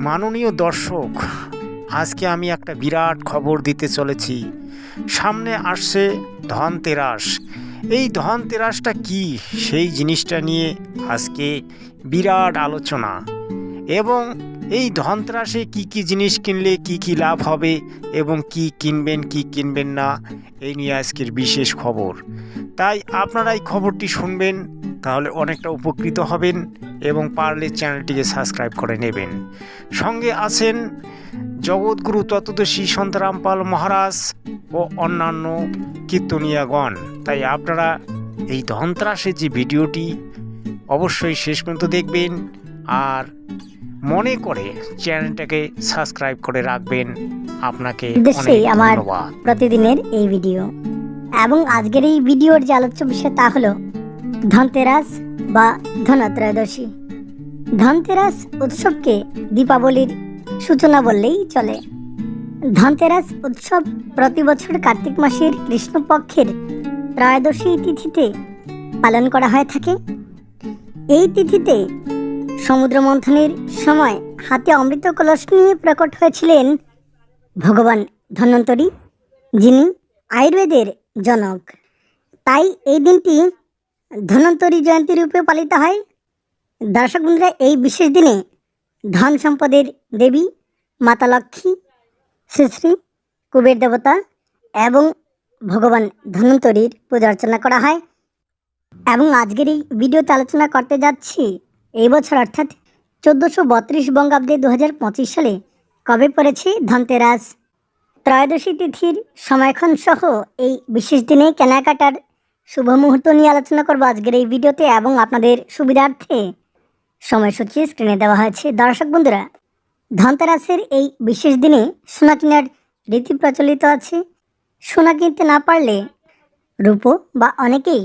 মাননীয় দর্শক, আজকে আমি একটা বিরাট খবর দিতে চলেছি। সামনে আসছে ধনতেরাস। এই ধনতেরাসটা কি, সেই জিনিসটা নিয়ে আজকে বিরাট আলোচনা। এবং এই ধনতেরাসে কি কি জিনিস কিনলে কি কি লাভ হবে এবং কি কিনবেন কি কিনবেন না, এই নিয়ে আজকের বিশেষ খবর। তাই আপনারা এই খবরটি শুনবেন, তাহলে অনেকটা উপকৃত হবেন এবং পারলে চ্যানেলটিকে সাবস্ক্রাইব করে নেবেন। সঙ্গে আছেন জগৎগুরু তত্ত্বদর্শী সন্ত রামপাল মহারাজ ও অন্যান্য কীর্তনীয়াগণ। তাই আপনারা এই ধনতেরাসের যে ভিডিওটি অবশ্যই শেষ পর্যন্ত দেখবেন আর মনে করে চ্যানেলটাকে সাবস্ক্রাইব করে রাখবেন। আপনাকে অনেক ধন্যবাদ। প্রতিদিনের এই ভিডিও এবং আজকের এই ভিডিওর যে আলোচ্য বিষয় তা হলো ধনতেরাস বা ধনত্রয়োদশী। ধনতেরাস উৎসবকে দীপাবলির সূচনা বললেই চলে। ধনতেরাস উৎসব প্রতি বছর কার্তিক মাসের কৃষ্ণপক্ষের ত্রয়োদশী তিথিতে পালন করা হয়ে থাকে। এই তিথিতে সমুদ্র মন্থনের সময় হাতে অমৃত কলস নিয়ে প্রকট হয়েছিলেন ভগবান ধন্বন্তরী, যিনি আয়ুর্বেদের জনক। তাই এই দিনটি ধন্বন্তরী জয়ন্তী রূপে পালিত হয়। দর্শক বন্ধুরা, এই বিশেষ দিনে ধন সম্পদের দেবী মাতা লক্ষ্মী, শ্রী শ্রী কুবের দেবতা এবং ভগবান ধন্বন্তরীর পূজা অর্চনা করা হয়। এবং আজকের এই ভিডিওতে আলোচনা করতে যাচ্ছি এই বছর অর্থাৎ 1432 বঙ্গাব্দে 2025 সালে কবে পড়েছে ধনতেরাস। ত্রয়োদশী তিথির সময়ক্ষণ সহ এই বিশেষ দিনে কেনাকাটার শুভ মুহূর্ত নিয়ে আলোচনা করব আজকের এই ভিডিওতে, এবং আপনাদের সুবিধার্থে সময়সূচি স্ক্রিনে দেওয়া হয়েছে। দর্শক বন্ধুরা, ধনতেরাসের এই বিশেষ দিনে সোনা কেনার রীতি প্রচলিত আছে। সোনা কিনতে না পারলে রূপো বা অনেকেই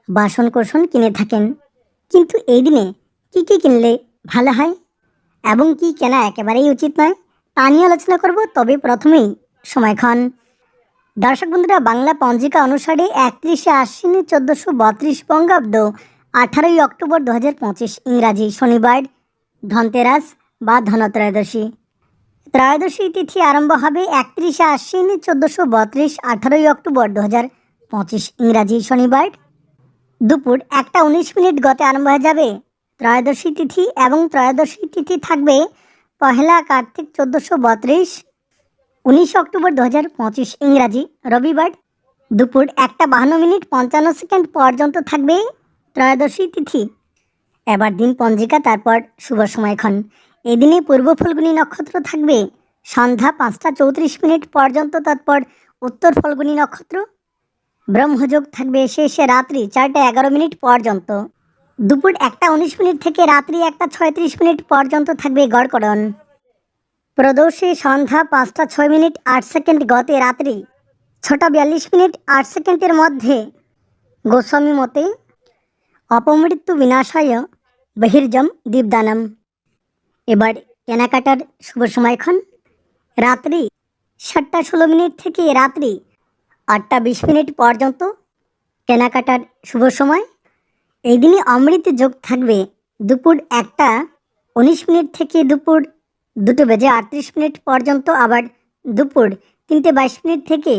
বাসন কোসন কিনে থাকেন। কিন্তু এই দিনে কি কি কিনলে ভালো হয় এবং কি কেনা একেবারেই উচিত নয় তা নিয়ে আলোচনা করব। তবে প্রথমেই সময়ক্ষণ। দর্শক বন্ধুরা, বাংলা পঞ্জিকা অনুসারে 31শে আশ্বিন 1432 বঙ্গাব্দ 18ই অক্টোবর 2025 ইংরাজি শনিবার ধনতেরাস বা ধনত্রয়োদশী। ত্রয়োদশী তিথি আরম্ভ হবে 31শে আশ্বিন 1432 18ই অক্টোবর 2025 ইংরাজি শনিবার দুপুর 1:19 গতে আরম্ভ হয়ে যাবে ত্রয়োদশী তিথি, এবং ত্রয়োদশী তিথি থাকবে পহেলা কার্তিক 1432 19 অক্টোবর 2025 ইংরাজি রবিবার দুপুর 1:52:55 পর্যন্ত থাকবে ত্রয়োদশী তিথি। এবার দিন পঞ্জিকা, তারপর শুভ সময়ক্ষণ। এদিনে পূর্ব ফাল্গুনী নক্ষত্র থাকবে সন্ধ্যা 5:34 পর্যন্ত, তারপর উত্তর ফাল্গুনী নক্ষত্র। ব্রহ্মযোগ থাকবে শেষে রাত্রি 4:11 পর্যন্ত। দুপুর 1:19 থেকে রাত্রি 1:36 পর্যন্ত থাকবে গড়করণ। প্রদোষে সন্ধ্যা 5:06:08 গতে রাত্রি 6:42:08 মধ্যে গোস্বামী মতে অপমৃত্যু বিনাশায় বহির্জম দীপদানম। এবার কেনাকাটার শুভ সময়ক্ষণ। রাত্রি 7:16 থেকে রাত্রি 8:20 পর্যন্ত কেনাকাটার শুভ সময়। এই দিনে অমৃত যোগ থাকবে দুপুর 1:19 থেকে দুপুর 2:38 পর্যন্ত, আবার দুপুর 3:22 থেকে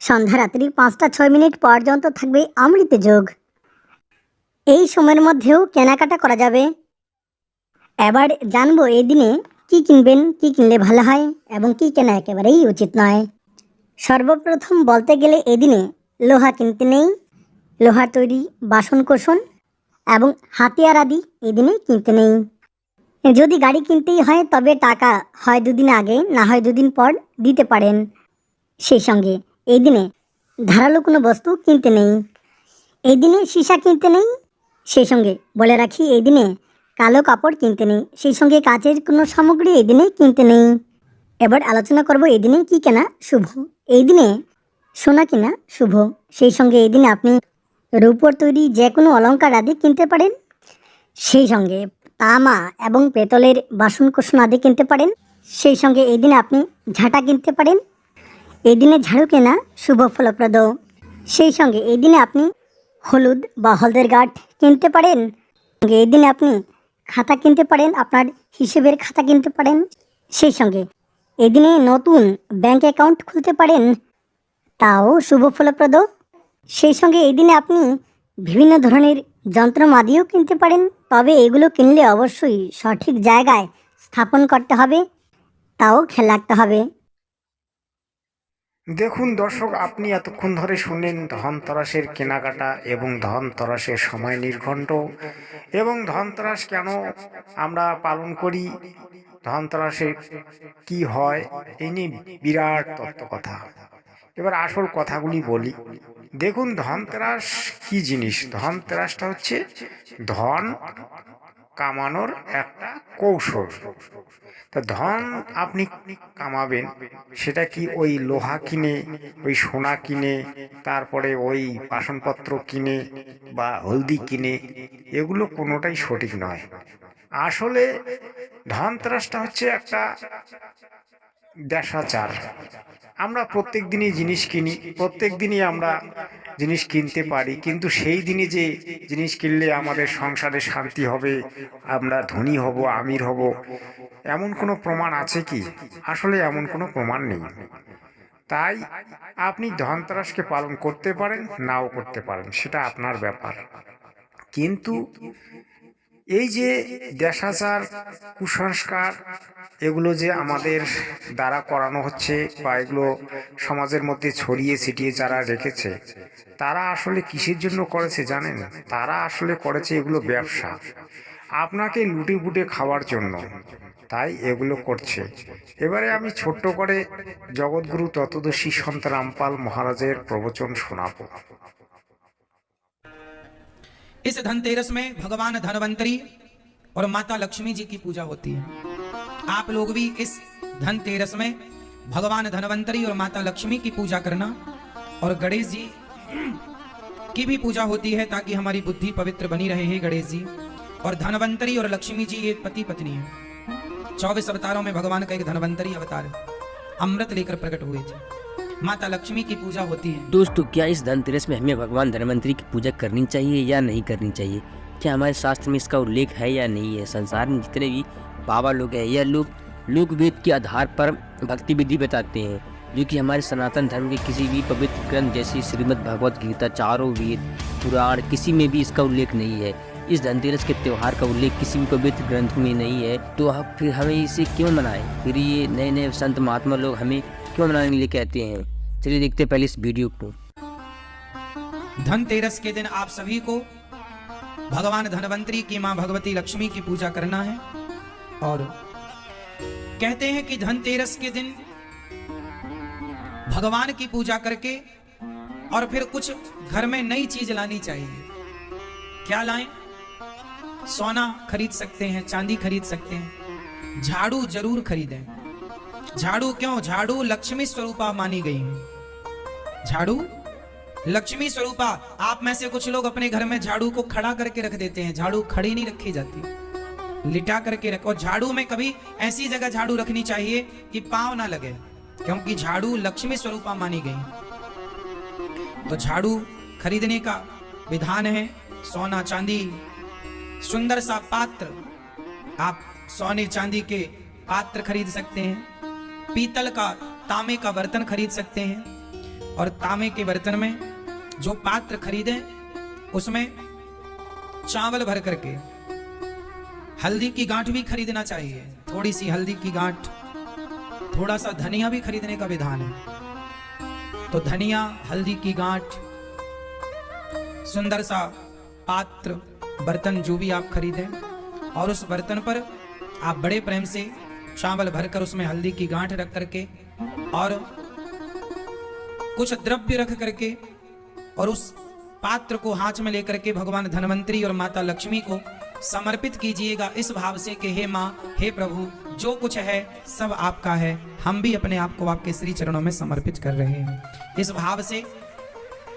সন্ধ্যা রাত্রি 5:06 পর্যন্ত থাকবে অমৃত যোগ। এই সময়ের মধ্যেও কেনাকাটা করা যাবে। এবার জানবো এই দিনে কি কিনবেন, কি কিনলে ভালো হয় এবং কি কেনা একেবারেই উচিত নয়। সর্বপ্রথম বলতে গেলে এদিনে লোহা কিনতে নেই। লোহা তৈরি বাসন কোসন এবং হাতিয়ার আদি এদিনে কিনতে নেই। যদি গাড়ি কিনতেই হয় তবে টাকা হয় 2 দিন আগে, না হয় 2 দিন পর দিতে পারেন। সেই সঙ্গে এই দিনে ধারালো কোনো বস্তু কিনতে নেই। এই দিনে সীসা কিনতে নেই। সেই সঙ্গে বলে রাখি, এই দিনে কালো কাপড় কিনতে নেই। সেই সঙ্গে কাচের কোনো সামগ্রী এই দিনে কিনতে নেই। এবার আলোচনা করব এই দিনে কি কেনা শুভ। এই দিনে সোনা কেনা শুভ। সেই সঙ্গে এই দিনে আপনি রূপোর তৈরি যে কোনো অলংকার আদি কিনতে পারেন। সেই সঙ্গে তামা এবং পেতলের বাসন কোসন আদি কিনতে পারেন। সেই সঙ্গে এই দিনে আপনি ঝাঁটা কিনতে পারেন। এই দিনে ঝাড়ু কেনা শুভ ফলপ্রদ। সেই সঙ্গে এই দিনে আপনি হলুদ বা হলদের গাঁঠ কিনতে পারেন। এই দিনে আপনি খাতা কিনতে পারেন আপনার হিসেবের খাতা কিনতে পারেন। সেই সঙ্গে এদিনে নতুন ব্যাংক অ্যাকাউন্ট খুলতে পারেন, তাও শুভ ফলপ্রদ। সেই সঙ্গে এই দিনে আপনি বিভিন্ন ধরনের যন্ত্রমাদিও কিনতে পারেন, তবে এগুলো কিনলে অবশ্যই সঠিক জায়গায় স্থাপন করতে হবে, তাও খেয়াল রাখতে হবে। দেখুন দর্শক, আপনি এতক্ষণ ধরে শুনলেন ধনতেরাসের কেনাকাটা এবং ধনতেরাসের সময় নির্ঘণ্ট এবং ধনতেরাস কেন আমরা পালন করি, ধনতেরাসে কি হয়, এই নিয়ে বিরাট তত্ত্ব কথা। এবার আসল কথাগুলি বলি। দেখুন ধনতেরাস কি জিনিস। ধনতেরাসটা হচ্ছে ধন কামানোর একটা কৌশল। তা ধন আপনি কামাবেন, সেটা কি ওই লোহা কিনে, ওই সোনা কিনে, তারপরে ওই বাসনপত্র কিনে বা হলদি কিনে, এগুলো কোনোটাই সঠিক নয়। আসলে ধনতেরাসটা হচ্ছে একটা দেশাচার। আমরা প্রত্যেক দিনই জিনিস কিনি, প্রত্যেক দিনই আমরা জিনিস কিনতে পারি, কিন্তু সেই দিনে যে জিনিস কিনলে আমাদের সংসারে শান্তি হবে, আমরা ধনী হব, আমির হব, এমন কোনো প্রমাণ আছে কি? আসলে এমন কোনো প্রমাণ নেই। তাই আপনি ধনতেরাসকে পালন করতে পারেন, নাও করতে পারেন, সেটা আপনার ব্যাপার। কিন্তু এই যে দেশাচার, কুসংস্কার, এগুলো যে আমাদের দ্বারা করানো হচ্ছে বা এগুলো সমাজের মধ্যে ছড়িয়ে ছিটিয়ে যারা রেখেছে, তারা আসলে কিসের জন্য করেছে জানেন? তারা আসলে করেছে এগুলো ব্যবসা, আপনাকে লুটে পুটে খাওয়ার জন্য, তাই এগুলো করছে। এবারে আমি ছোট্ট করে জগৎগুরু তত্ত্বদর্শী সন্ত রামপাল মহারাজের প্রবচন শোনাবো। इस धनतेरस में भगवान धनवंतरी और माता लक्ष्मी जी की पूजा होती है। आप लोग भी इस धनतेरस में भगवान धनवंतरी और माता लक्ष्मी की पूजा करना, और गणेश जी की भी पूजा होती है ताकि हमारी बुद्धि पवित्र बनी रहे। है गणेश जी और धनवंतरी और लक्ष्मी जी एक पति पत्नी है। 24 अवतारों में भगवान का एक धनवंतरी अवतार अमृत लेकर प्रकट हुए थे। माता लक्ष्मी की पूजा होती है। दोस्तों, क्या इस धनतेरस में हमें भगवान धनवंतरी की पूजा करनी चाहिए या नहीं करनी चाहिए? क्या हमारे शास्त्र में इसका उल्लेख है या नहीं है? संसार में जितने भी बाबा लोग हैं, यह लोग वेद के आधार पर भक्ति विधि बताते हैं, जो कि हमारे सनातन धर्म के किसी भी पवित्र ग्रंथ जैसे श्रीमद् भगवत गीता, चारों वेद, पुराण, किसी में भी इसका उल्लेख नहीं है। इस धनतेरस के त्यौहार का उल्लेख किसी भी पवित्र ग्रंथ में नहीं है, तो फिर हमें इसे क्यों मनाएं? फिर ये नए नए संत महात्मा लोग हमें क्यों मनाने के लिए कहते हैं? चलिए देखते हैं पहले इस वीडियो को। धनतेरस के दिन आप सभी को भगवान धनवंतरी की मां भगवती लक्ष्मी की पूजा करना है। और कहते हैं कि धनतेरस के दिन भगवान की पूजा करके और फिर कुछ घर में नई चीज लानी चाहिए। क्या लाएं? सोना खरीद सकते हैं, चांदी खरीद सकते हैं, झाड़ू जरूर खरीदें। झाड़ू क्यों? झाड़ू लक्ष्मी स्वरूपा मानी गई है। झाड़ू लक्ष्मी स्वरूपा। आप में से कुछ लोग अपने घर में झाड़ू को खड़ा करके रख देते हैं। झाड़ू खड़ी नहीं रखी जाती, लिटा करके रखो। झाड़ू में कभी ऐसी जगह झाड़ू रखनी चाहिए कि पांव ना लगे, क्योंकि झाड़ू लक्ष्मी स्वरूपा मानी गई। तो झाड़ू खरीदने का विधान है। सोना चांदी, सुंदर सा पात्र, आप सोने चांदी के पात्र खरीद सकते हैं। पीतल का, तांबे का बर्तन खरीद सकते हैं। और तांबे के बर्तन में जो पात्र खरीदें उसमें चावल भर करके, हल्दी की गांठ भी खरीदना चाहिए, थोड़ी सी हल्दी की गांठ, थोड़ा सा धनिया भी खरीदने का विधान है। तो धनिया, हल्दी की गांठ, सुंदर सा पात्र, बर्तन जो भी आप खरीदें, और उस बर्तन पर आप बड़े प्रेम से चावल भरकर उसमें हल्दी की गांठ रख करके और कुछ द्रव्य रख करके और उस पात्र को हाथ में लेकर के भगवान धनवंतरी और माता लक्ष्मी को समर्पित कीजिएगा, इस भाव से कि हे माँ, हे प्रभु, जो कुछ है सब आपका है, हम भी अपने आप को आपके श्री चरणों में समर्पित कर रहे हैं। इस भाव से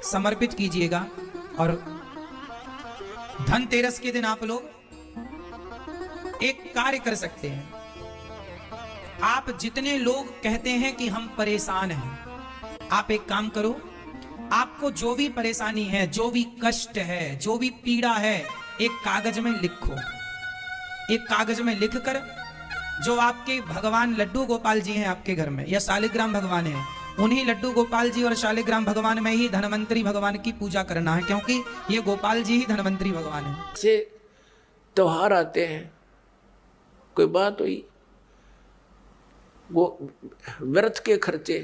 समर्पित कीजिएगा। और धनतेरस के दिन आप लोग एक कार्य कर सकते हैं। आप जितने लोग कहते हैं कि हम परेशान हैं, आप एक काम करो, आपको जो भी परेशानी है, जो भी कष्ट है, जो भी पीड़ा है, एक कागज में लिखो। एक कागज में लिखकर जो आपके भगवान लड्डू गोपाल जी हैं आपके घर में, या शालिग्राम भगवान है, उन्हीं लड्डू गोपाल जी और शालिग्राम भगवान में ही धनवंतरी भगवान की पूजा करना है, क्योंकि ये गोपाल जी ही धनवंतरी भगवान है। से त्योहार आते हैं, कोई बात हुई, वो व्रत के खर्चे,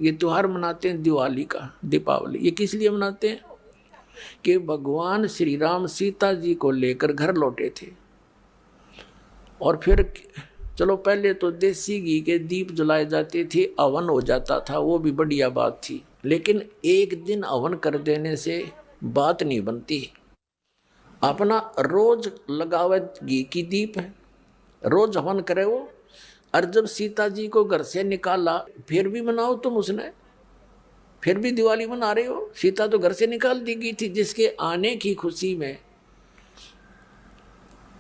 ये त्योहार मनाते हैं दिवाली का, दीपावली, ये किस लिए मनाते हैं कि भगवान श्री राम सीता जी को लेकर घर लौटे थे। और फिर चलो पहले तो देसी घी के दीप जलाए जाते थे, हवन हो जाता था, वो भी बढ़िया बात थी, लेकिन एक दिन हवन कर देने से बात नहीं बनती। अपना रोज लगावे घी की दीप है, रोज हवन करे वो। और जब सीता जी को घर से निकाला, फिर भी मनाओ तुम उसने, फिर भी दिवाली मना रहे हो। सीता तो घर से निकाल दी गई थी जिसके आने की खुशी में,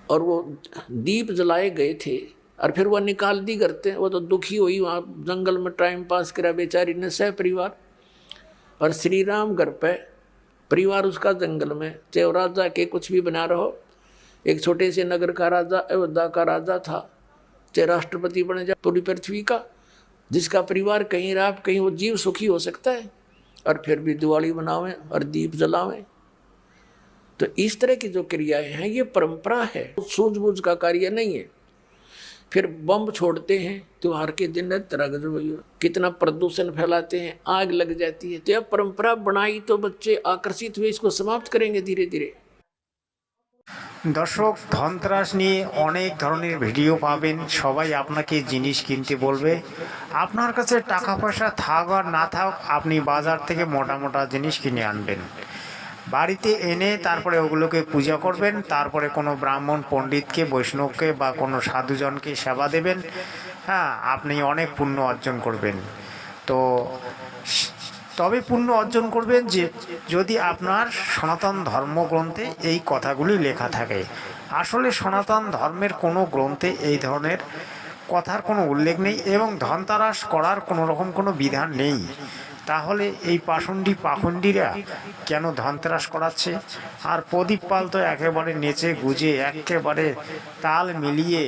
और वो दीप जलाए गए थे, और फिर वो निकाल दी करते। वो तो दुखी हुई, वहाँ जंगल में टाइम पास करा बेचारी ने सह परिवार। और श्री राम घर पे, परिवार उसका जंगल में, चाहे राजा के कुछ भी बना रहो, एक छोटे से नगर का राजा, अयोध्या का राजा था, चाहे राष्ट्रपति बने जाए पूरी पृथ्वी का, जिसका परिवार कहीं रहा कहीं वो जीव सुखी हो सकता है, और फिर भी दिवाली मनावें और दीप जलावें। तो इस तरह की जो क्रियाएं हैं ये परंपरा है, सूझबूझ का कार्य नहीं है। फिर बम छोड़ते हैं त्योहार के दिन, तरह कितना प्रदूषण फैलाते हैं, आग लग जाती है। तो यह परंपरा बनाई तो बच्चे आकर्षित हुए, इसको समाप्त करेंगे धीरे धीरे। দর্শক, ধনতেরাস নিয়ে অনেক ধরনের ভিডিও পাবেন, সবাই আপনাকে জিনিস কিনতে বলবে। আপনার কাছে টাকা পয়সা থাক আর না থাক, আপনি বাজার থেকে মোটা মোটা জিনিস কিনে আনবেন, বাড়িতে এনে তারপরে ওগুলোকে পূজা করবেন, তারপরে কোনো ব্রাহ্মণ পণ্ডিতকে, বৈষ্ণবকে বা কোনো সাধুজনকে সেবা দেবেন। হ্যাঁ, আপনি অনেক পুণ্য অর্জন করবেন। তো তবে পুণ্য অর্জন করবেন যে যদি আপনার সনাতন ধর্মগ্রন্থে এই কথাগুলি লেখা থাকে। আসলে সনাতন ধর্মের কোনো গ্রন্থে এই ধরনের কথার কোনো উল্লেখ নেই, এবং ধনতেরাস করার কোনো রকম কোনো বিধান নেই। তাহলে এই পাখণ্ডীরা কেন ধনতেরাস করাচ্ছে? আর প্রদীপ পাল তো একেবারে নেচে গুজে, একেবারে তাল মিলিয়ে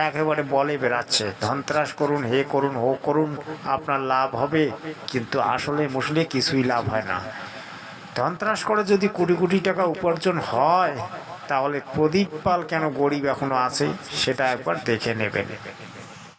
একেবারে বলে বেড়াচ্ছে ধনতেরাস করুন, হে করুন, হো করুন, আপনার লাভ হবে। কিন্তু আসলে মুসলে কিছুই লাভ হয় না। ধনতেরাস করে যদি কোটি কোটি টাকা উপার্জন হয়, তাহলে প্রদীপ পাল কেন গরিব এখনো আছে সেটা একবার দেখে নেবেন।